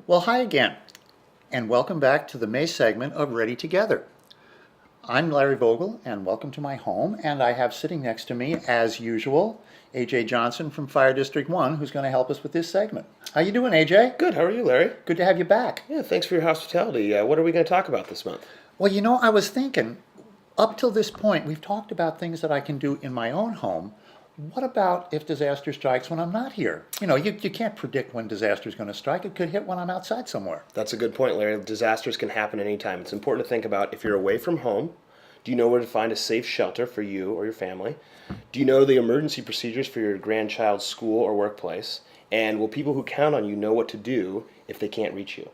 Well, hi again, and welcome back to the May segment of Ready Together. I'm Larry Vogel, and welcome to my home, and I have sitting next to me, as usual, AJ Johnson from Fire District 1, who's going to help us with this segment. How you doing, AJ? Good, how are you, Larry? Good to have you back. Yeah, thanks for your hospitality. What are we going to talk about this month? Well, you know, I was thinking, up till this point, we've talked about things that I can do in my own home. What about if disaster strikes when I'm not here? You know, you can't predict when disaster is going to strike. It could hit when I'm outside somewhere. That's a good point, Larry. Disasters can happen anytime. It's important to think about if you're away from home, do you know where to find a safe shelter for you or your family? Do you know the emergency procedures for your grandchild's school or workplace? And will people who count on you know what to do if they can't reach you?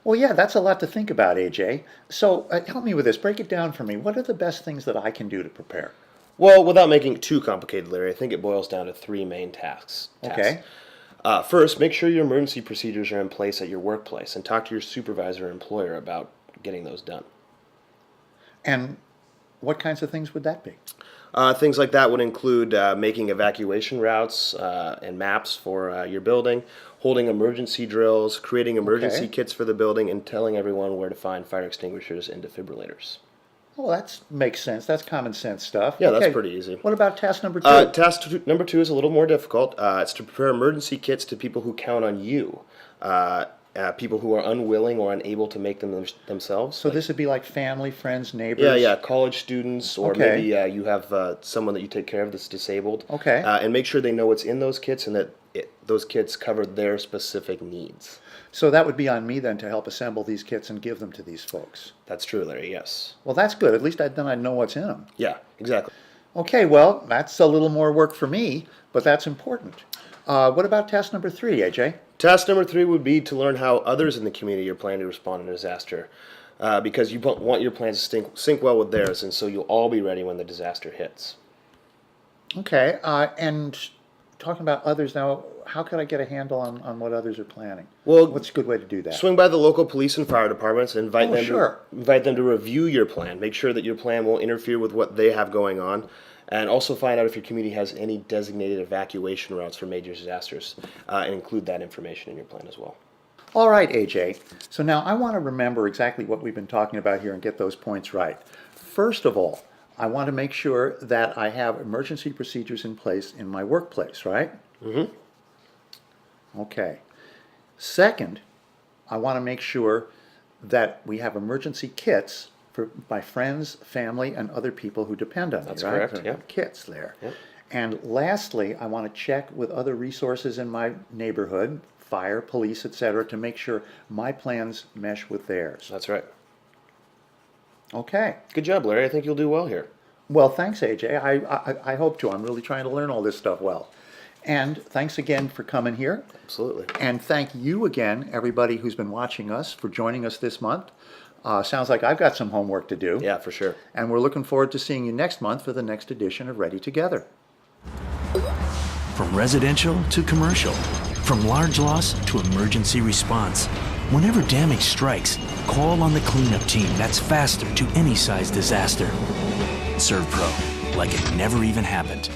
Well, yeah, that's a lot to think about, AJ. So help me with this. Break it down for me. What are the best things that I can do to prepare? Well, without making it too complicated, Larry, I think it boils down to three main tasks. Okay. First, make sure your emergency procedures are in place at your workplace and talk to your supervisor or employer about getting those done. And what kinds of things would that be? Things like that would include making evacuation routes and maps for your building, holding emergency drills, creating emergency kits for the building, and telling everyone where to find fire extinguishers and defibrillators. Well, that makes sense. That's common sense stuff. Yeah, that's pretty easy. What about task number two? Number two is a little more difficult. It's to prepare emergency kits to people who count on you. People who are unwilling or unable to make them themselves. So this would be like family, friends, neighbors? Yeah, college students, or maybe you have someone that you take care of that's disabled. Okay. And make sure they know what's in those kits and that those kits cover their specific needs. So that would be on me then to help assemble these kits and give them to these folks. That's true, Larry, yes. Well, that's good. At least then I know what's in them. Yeah, exactly. Okay, well, that's a little more work for me, but that's important. What about task number three, AJ? Task number three would be to learn how others in the community are planning to respond to a disaster, because you want your plans to sync well with theirs, and so you'll all be ready when the disaster hits. Okay, and talking about others now, how could I get a handle on what others are planning? Well, what's a good way to do that? Swing by the local police and fire departments and invite them to review your plan. Make sure that your plan won't interfere with what they have going on. And also find out if your community has any designated evacuation routes for major disasters, and include that information in your plan as well. All right, AJ. So now I want to remember exactly what we've been talking about here and get those points right. First of all, I want to make sure that I have emergency procedures in place in my workplace, right? Mm-hmm. Okay. Second, I want to make sure that we have emergency kits for my friends, family, and other people who depend on me, right? That's correct, yeah. Kits there. Yep. And lastly, I want to check with other resources in my neighborhood, fire, police, etc., to make sure my plans mesh with theirs. That's right. Okay. Good job, Larry. I think you'll do well here. Well, thanks, AJ. I hope to. I'm really trying to learn all this stuff well. And thanks again for coming here. Absolutely. And thank you again, everybody who's been watching us, for joining us this month. Sounds like I've got some homework to do. Yeah, for sure. And we're looking forward to seeing you next month for the next edition of Ready Together. From residential to commercial, from large loss to emergency response. Whenever damage strikes, call on the cleanup team that's faster to any size disaster. Serve Pro, like it never even happened.